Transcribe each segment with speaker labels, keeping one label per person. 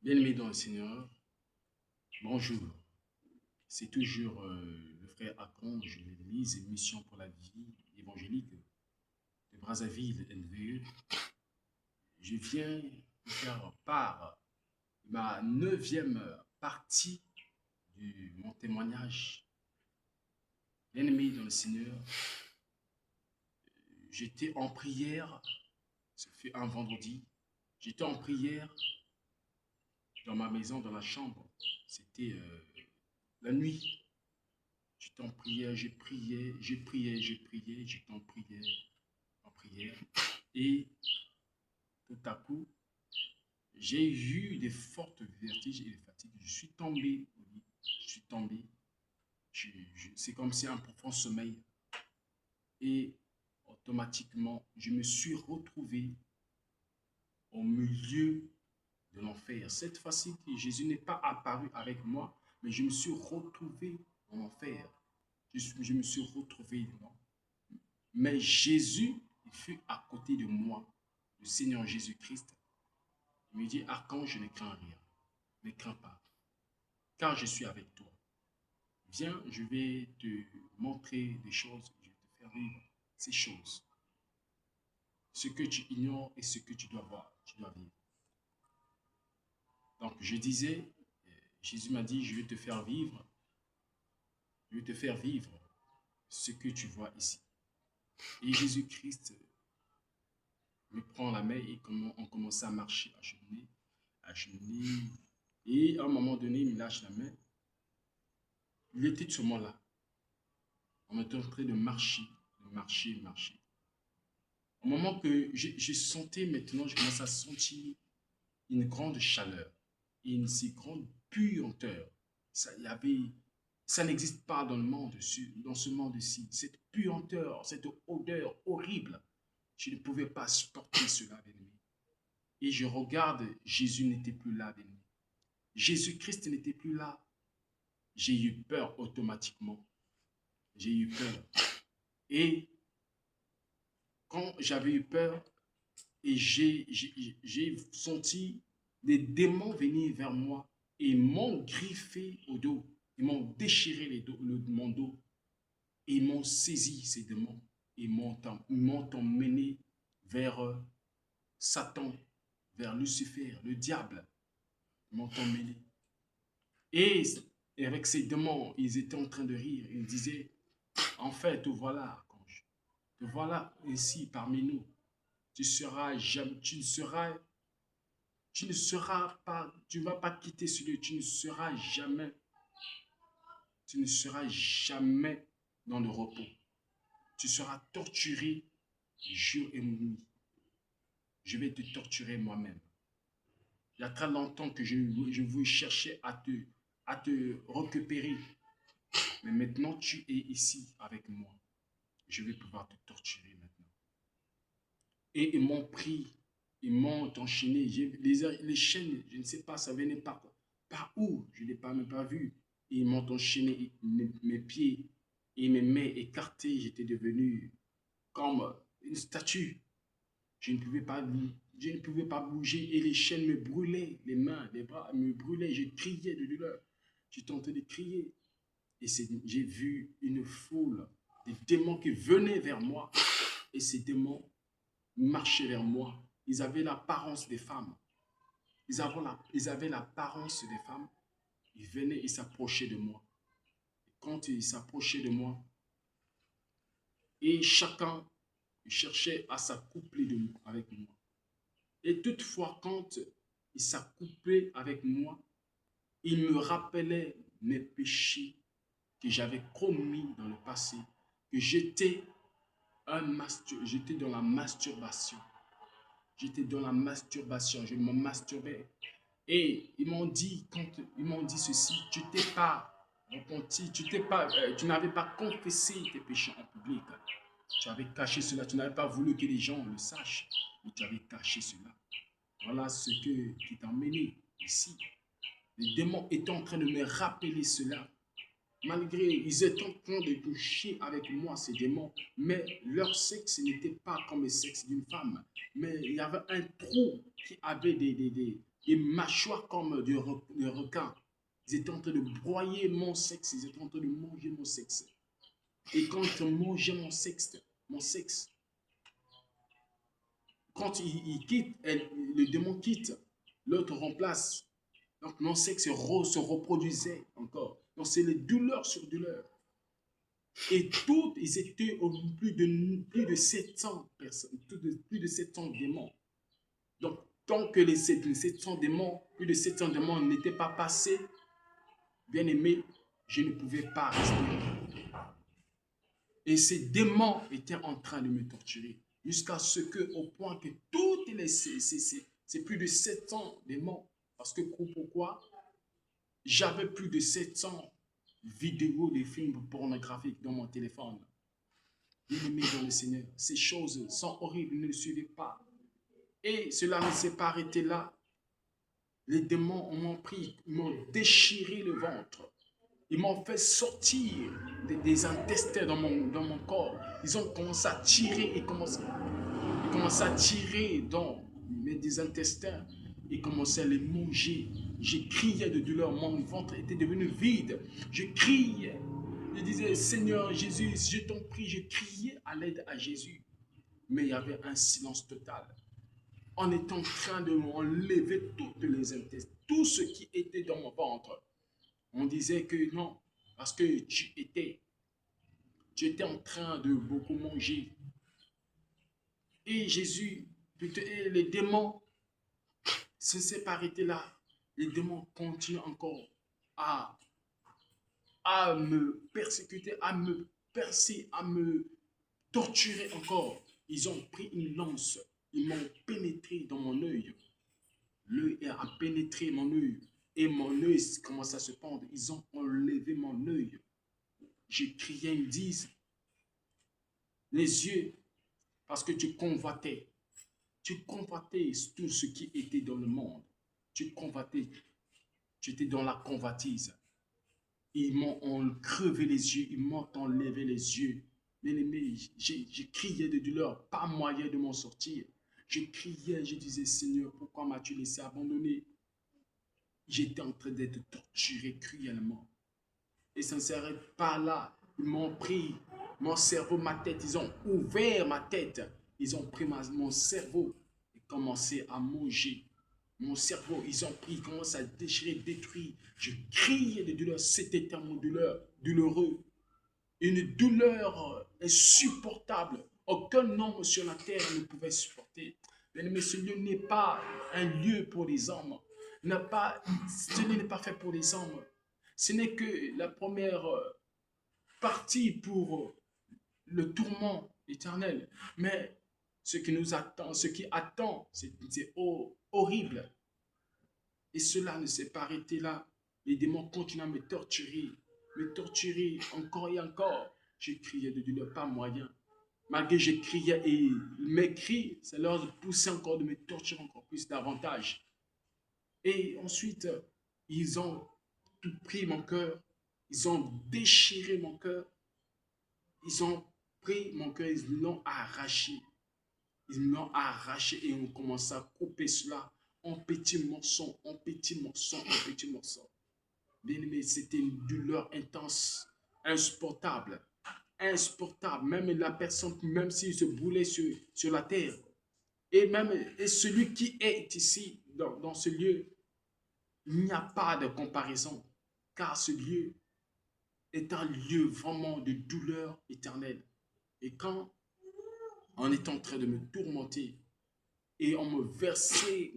Speaker 1: Bien-aimé dans le Seigneur, bonjour. C'est toujours le frère Akon, je lise Mission pour la vie évangélique de Brazzaville, NVE. Je viens vous faire part de ma neuvième partie de mon témoignage. Bien-aimé dans le Seigneur, j'étais en prière, ce fut un vendredi, j'étais en prière dans ma maison, dans la chambre. C'était la nuit. J'étais en prière, j'étais en prière. Et tout à coup, j'ai eu des fortes vertiges et des fatigues. Je suis tombé au lit, je suis tombé. C'est comme si un profond sommeil. Et automatiquement, je me suis retrouvé au milieu de l'enfer. Cette fois-ci, Jésus n'est pas apparu avec moi, mais je me suis retrouvé en enfer. Je me suis retrouvé dedans. Mais Jésus fut à côté de moi, le Seigneur Jésus-Christ. Il me dit, Archange, je ne crains rien. Ne crains pas, car je suis avec toi. Viens, je vais te montrer des choses, je vais te faire vivre ces choses. Ce que tu ignores et ce que tu dois voir, tu dois vivre. Donc je disais, Jésus m'a dit, je vais te faire vivre, je vais te faire vivre ce que tu vois ici. Et Jésus-Christ me prend la main et on commence à marcher, à cheminer. Et à un moment donné, il me lâche la main. Il était sûrement là. On était en train de marcher, marcher. Au moment que je sentais maintenant, je commence à sentir une grande chaleur et une si grande puanteur. Ça n'existe pas dans le monde, dans ce monde-ci. Cette puanteur, cette odeur horrible, je ne pouvais pas supporter cela, bien-aimé. Et je regarde, Jésus n'était plus là, bien-aimé. Jésus-Christ n'était plus là. J'ai eu peur automatiquement. J'ai eu peur. Et quand j'avais eu peur et j'ai senti des démons venir vers moi et m'ont griffé au dos. Ils m'ont déchiré mon dos et ils m'ont saisi, ces démons. Ils m'ont emmené vers Satan, vers Lucifer, le diable. Ils m'ont emmené. Et, et avec ces démons, ils étaient en train de rire. Ils disaient, en fait, te voilà, archange. Te voilà ici parmi nous. Tu ne seras pas, tu ne vas pas quitter ce lieu, tu ne seras jamais dans le repos. Tu seras torturé jour et nuit. Je vais te torturer moi-même. Il y a très longtemps que je veux chercher à te récupérer. Mais maintenant, tu es ici avec moi. Je vais pouvoir te torturer maintenant. Et ils m'ont pris, ils m'ont enchaîné. Les chaînes, je ne sais pas, ça venait par où, je n'ai pas même pas vu. Et ils m'ont enchaîné mes pieds et mes mains écartées. J'étais devenu comme une statue. Je ne pouvais pas, je ne pouvais pas bouger et les chaînes me brûlaient, les mains, les bras me brûlaient. Je criais de douleur. Je tentais de crier. Et j'ai vu une foule de démons qui venaient vers moi. Et ces démons marchaient vers moi. Ils avaient l'apparence des femmes. Ils avaient l'apparence des femmes. Ils venaient, ils s'approchaient de moi. Et quand ils s'approchaient de moi, et chacun cherchait à s'accoupler avec moi. Et toutefois, quand ils s'accouplaient avec moi, ils me rappelaient mes péchés que j'avais commis dans le passé, que j'étais dans la masturbation. J'étais dans la masturbation, je me masturbais. Et ils m'ont dit ceci, tu t'es pas repenti, tu n'avais pas confessé tes péchés en public. Tu avais caché cela, tu n'avais pas voulu que les gens le sachent, mais tu avais caché cela. Voilà qui t'a emmené ici. Les démons étaient en train de me rappeler cela. Malgré, ils étaient en train de toucher avec moi, ces démons, mais leur sexe n'était pas comme le sexe d'une femme. Mais il y avait un trou qui avait et mâchoires comme de requin. Ils étaient en train de broyer mon sexe, ils étaient en train de manger mon sexe. Et quand ils mangeaient mon sexe, quand il quitte, le démon quitte, l'autre remplace. Donc mon sexe se reproduisait encore. Donc c'est les douleurs sur douleurs. Et toutes, ils étaient au plus de 700 personnes, plus de 700 démons. Donc, tant que les 700 démons, plus de 700 démons n'étaient pas passés, bien aimé, je ne pouvais pas respirer. Et ces démons étaient en train de me torturer. Jusqu'à ce que, au point que toutes c'est plus de 700 démons. Parce que pourquoi? J'avais plus de 700 vidéos de films pornographiques dans mon téléphone. Bien-aimé dans le Seigneur, ces choses sont horribles, ne le suivez pas. Et cela ne s'est pas arrêté là. Les démons m'ont pris, ils m'ont déchiré le ventre. Ils m'ont fait sortir des intestins dans mon corps. Ils ont commencé à tirer, ils commencent à tirer dans des intestins. Ils commençaient à les manger. Je criais de douleur, mon ventre était devenu vide. Je criais. Je disais, Seigneur Jésus, je t'en prie, je criais à l'aide à Jésus. Mais il y avait un silence total. On est en train de m'enlever toutes les intestins, tout ce qui était dans mon ventre. On disait que non, parce que tu étais en train de beaucoup manger. Et Jésus, et les démons, ne s'est pas arrêté là. Les démons continuent encore à me persécuter, à me percer, à me torturer encore. Ils ont pris une lance, ils m'ont pénétré dans mon œil. L'œil a pénétré mon œil et mon œil commence à se pendre. Ils ont enlevé mon œil. J'ai crié, ils me disent, les yeux, parce que tu convoitais tout ce qui était dans le monde. Tu convoitais, tu étais dans la convoitise. Ils m'ont crevé les yeux, ils m'ont enlevé les yeux. Bien-aimé, j'ai crié de douleur, pas moyen de m'en sortir. Je criais, je disais, Seigneur, pourquoi m'as-tu laissé abandonner? J'étais en train d'être torturé cruellement. Et ça ne s'arrête pas là. Ils m'ont pris mon cerveau, ma tête. Ils ont ouvert ma tête. Ils ont pris mon cerveau et commencé à manger. Mon cerveau, ils ont pris, ils commencent à déchirer, détruire. Je criais de douleur. C'était tellement douloureux. Une douleur insupportable. Aucun homme sur la terre ne pouvait supporter. Mais ce lieu n'est pas un lieu pour les hommes. Ce n'est pas fait pour les hommes. Ce n'est que la première partie pour le tourment éternel. Mais ce qui nous attend, ce qui attend, c'est horrible. Et cela ne s'est pas arrêté là. Les démons continuent à me torturer encore et encore. Je criais de douleur, pas moyen. Malgré que je criais et mes cris, ça leur poussait encore de me torturer encore plus davantage. Et ensuite, ils ont tout pris mon cœur. Ils ont déchiré mon cœur. Ils ont pris mon cœur, ils l'ont arraché. Ils l'ont arraché et ont commencé à couper cela en petits morceaux, en petits morceaux, en petits morceaux. Bien aimé, c'était une douleur intense, insupportable. Insupportable. Même la personne, même s'il se brûlait sur la terre. Et même celui qui est ici, dans ce lieu, il n'y a pas de comparaison. Car ce lieu est un lieu vraiment de douleur éternelle. Et quand on est en train de me tourmenter et on me versait,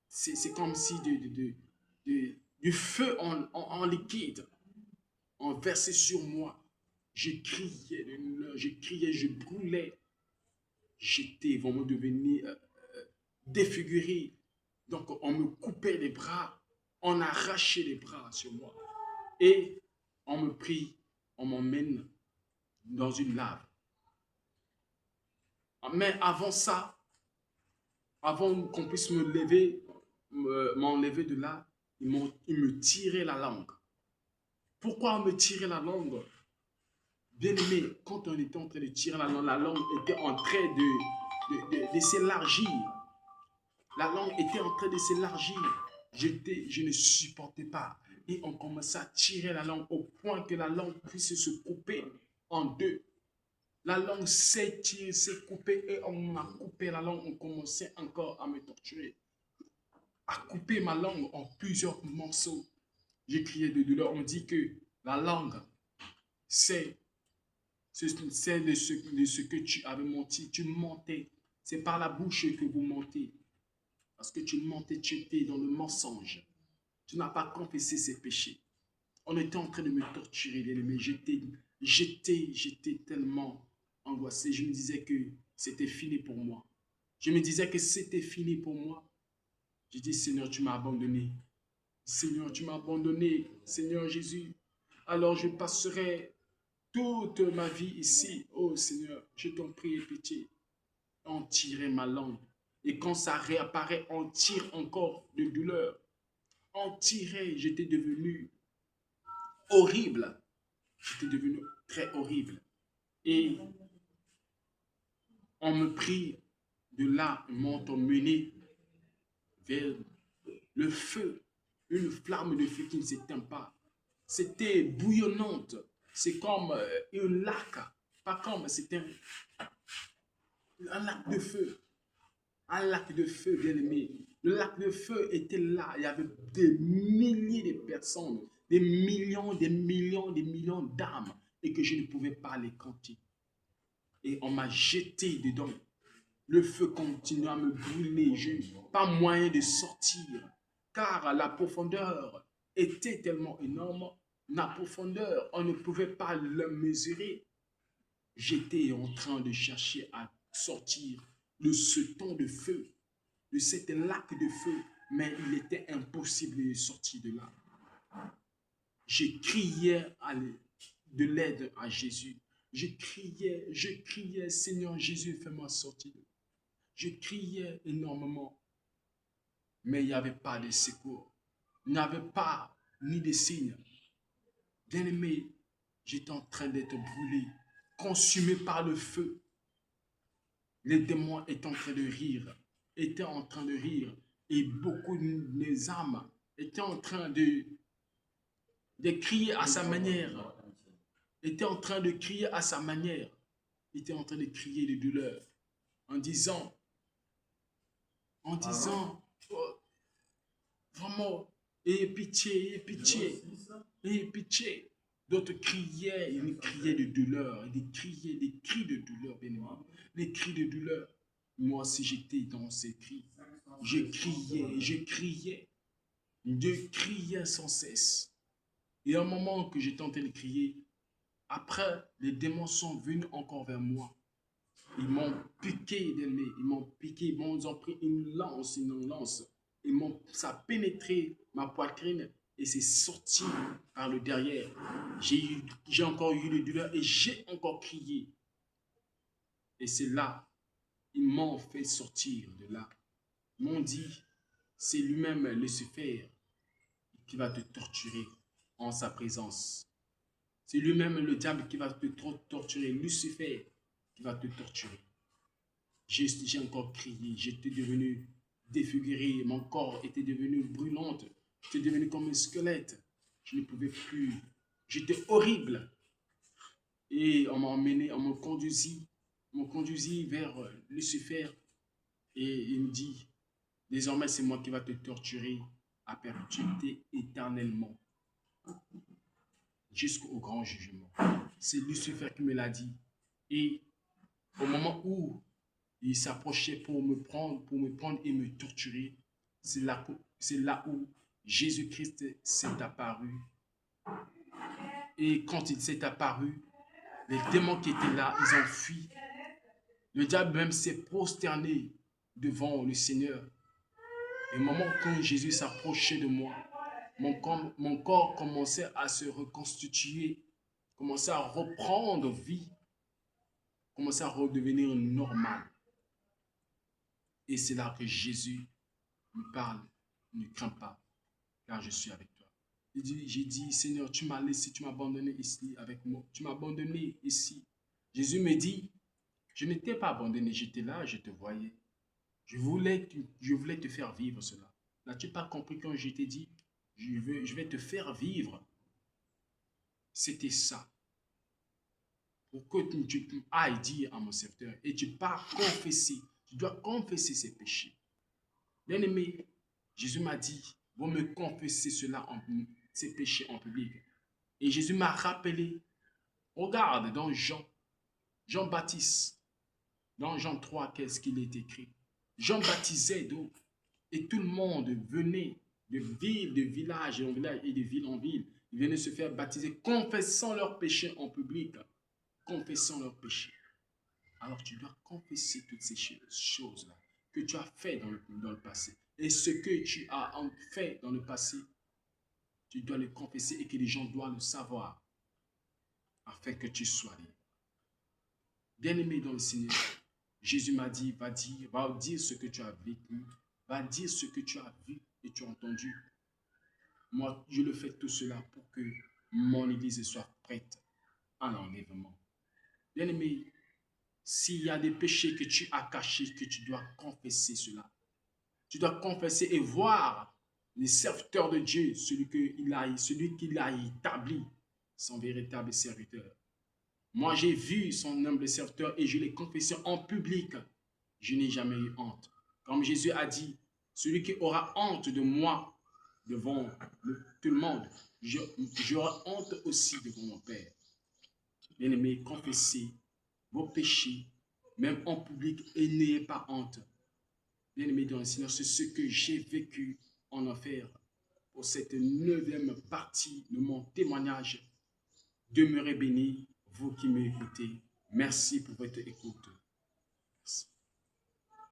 Speaker 1: c'est comme si du feu en liquide, on versait sur moi. Je criais, je brûlais. J'étais vraiment devenu défiguré. Donc on me coupait les bras, on arrachait les bras sur moi. Et on me prie, on m'emmène dans une lave. Mais avant ça, avant qu'on puisse me lever, m'enlever de là, ils me tiraient la langue. Pourquoi on me tirait la langue? Bien aimé, quand on était en train de tirer la langue était en train de s'élargir. La langue était en train de s'élargir. Je ne supportais pas. Et on commençait à tirer la langue au point que la langue puisse se couper en deux. La langue s'est tirée, s'est coupée et on m'a coupé la langue. On commençait encore à me torturer, à couper ma langue en plusieurs morceaux. J'ai crié de douleur. On dit que la langue, c'est de ce que tu avais menti. Tu mentais. C'est par la bouche que vous mentez. Parce que tu mentais, tu étais dans le mensonge. Tu n'as pas confessé ses péchés. On était en train de me torturer, mais j'étais tellement angoissé. Je me disais que c'était fini pour moi. Je me disais que c'était fini pour moi. Je dis, Seigneur, tu m'as abandonné. Seigneur, tu m'as abandonné. Seigneur Jésus. Alors je passerai toute ma vie ici. Oh Seigneur, je t'en prie, pitié. On tirait ma langue. Et quand ça réapparaît, on tire encore de douleur. On tirait, j'étais devenu horrible. J'étais devenu très horrible. Et on me prit de là, ils m'ont emmené vers le feu, une flamme de feu qui ne s'éteint pas. C'était bouillonnante. C'est comme un lac. Pas comme, c'était un lac de feu. Un lac de feu, bien aimé. Le lac de feu était là. Il y avait des milliers de personnes, des millions, des millions, des millions d'âmes et que je ne pouvais pas les compter. Et on m'a jeté dedans. Le feu continue à me brûler. Je n'ai pas moyen de sortir car la profondeur était tellement énorme. La profondeur, on ne pouvait pas la mesurer. J'étais en train de chercher à sortir de ce temps de feu, de cette lac de feu, mais il était impossible de sortir de là. Je criais de l'aide à Jésus. Je criais, Seigneur Jésus, fais-moi sortir. Je criais énormément, mais il n'y avait pas de secours. Il n'y avait pas ni de signes. Bien-aimé, j'étais en train d'être brûlé, consumé par le feu. Les démons étaient en train de rire, et beaucoup de âmes étaient en train de crier à sa manière, étaient en train de crier à sa manière, étaient en train de crier de douleur, en disant, oh, vraiment, ayez pitié, ayez pitié, ayez pitié. D'autres criaient, ils criaient de douleur, ils criaient des cris de douleur, bien aimé, des cris de douleur. Moi aussi, j'étais dans ces cris. Je criais sans cesse. Et à un moment que j'ai tenté de crier, après, les démons sont venus encore vers moi. Ils m'ont piqué, ils m'ont piqué, ils ont pris une lance. Ça a pénétré ma poitrine et c'est sorti par le derrière. J'ai encore eu des douleurs et j'ai encore crié. Et c'est là, ils m'ont fait sortir de là. Ils m'ont dit, c'est lui-même Lucifer qui va te torturer en sa présence. C'est lui-même le diable qui va te torturer, Lucifer qui va te torturer. J'ai encore crié, j'étais devenu défiguré, mon corps était devenu brûlant, j'étais devenu comme un squelette. Je ne pouvais plus, j'étais horrible. Et on m'a emmené, on me conduisit vers Lucifer et il me dit, désormais c'est moi qui va te torturer à perpétuité éternellement jusqu'au grand jugement. C'est Lucifer qui me l'a dit. Et au moment où il s'approchait pour me prendre et me torturer, c'est là où Jésus-Christ s'est apparu. Et quand il s'est apparu, les démons qui étaient là, ils ont fui. Le diable même s'est prosterné devant le Seigneur. Et au moment où Jésus s'approchait de moi, mon corps commençait à se reconstituer, commençait à reprendre vie, commençait à redevenir normal. Et c'est là que Jésus me parle, ne crains pas, car je suis avec toi. J'ai dit, Seigneur, tu m'as laissé, tu m'as abandonné ici avec moi, tu m'as abandonné ici. Jésus me dit, je ne t'ai pas abandonné, j'étais là, je te voyais. Je voulais te faire vivre cela. N'as-tu pas compris quand je t'ai dit, je vais te faire vivre? C'était ça. Pour que tu ailles dire à mon serviteur et tu pars confesser. Tu dois confesser ses péchés. Bien-aimé, Jésus m'a dit, vous me confessez cela, ces péchés en public. Et Jésus m'a rappelé, regarde dans Jean-Baptiste, dans Jean 3, qu'est-ce qu'il est écrit? Jean baptisait d'eau et tout le monde venait de ville, de village en village et de ville en ville. Ils venaient se faire baptiser, confessant leurs péchés en public, confessant leurs péchés. Alors tu dois confesser toutes ces choses-là que tu as fait dans le passé. Et ce que tu as fait dans le passé, tu dois le confesser et que les gens doivent le savoir afin que tu sois libre. Bien-aimé dans le Seigneur, Jésus m'a dit, va dire ce que tu as vécu, va dire ce que tu as vu et tu as entendu. Moi, je le fais tout cela pour que mon église soit prête à l'enlèvement. Bien-aimé, s'il y a des péchés que tu as cachés, que tu dois confesser cela. Tu dois confesser et voir les serviteurs de Dieu, celui qu'il a établi, son véritable serviteur. Moi, j'ai vu son humble serviteur et je l'ai confessé en public. Je n'ai jamais eu honte. Comme Jésus a dit, celui qui aura honte de moi devant tout le monde, j'aurai honte aussi devant mon Père. Bien-aimés, confessez vos péchés, même en public, et n'ayez pas honte. Bien-aimés dans le Seigneur, c'est ce que j'ai vécu en enfer. Pour cette 9e partie de mon témoignage, demeurez bénis, vous qui m'écoutez. Merci pour votre écoute.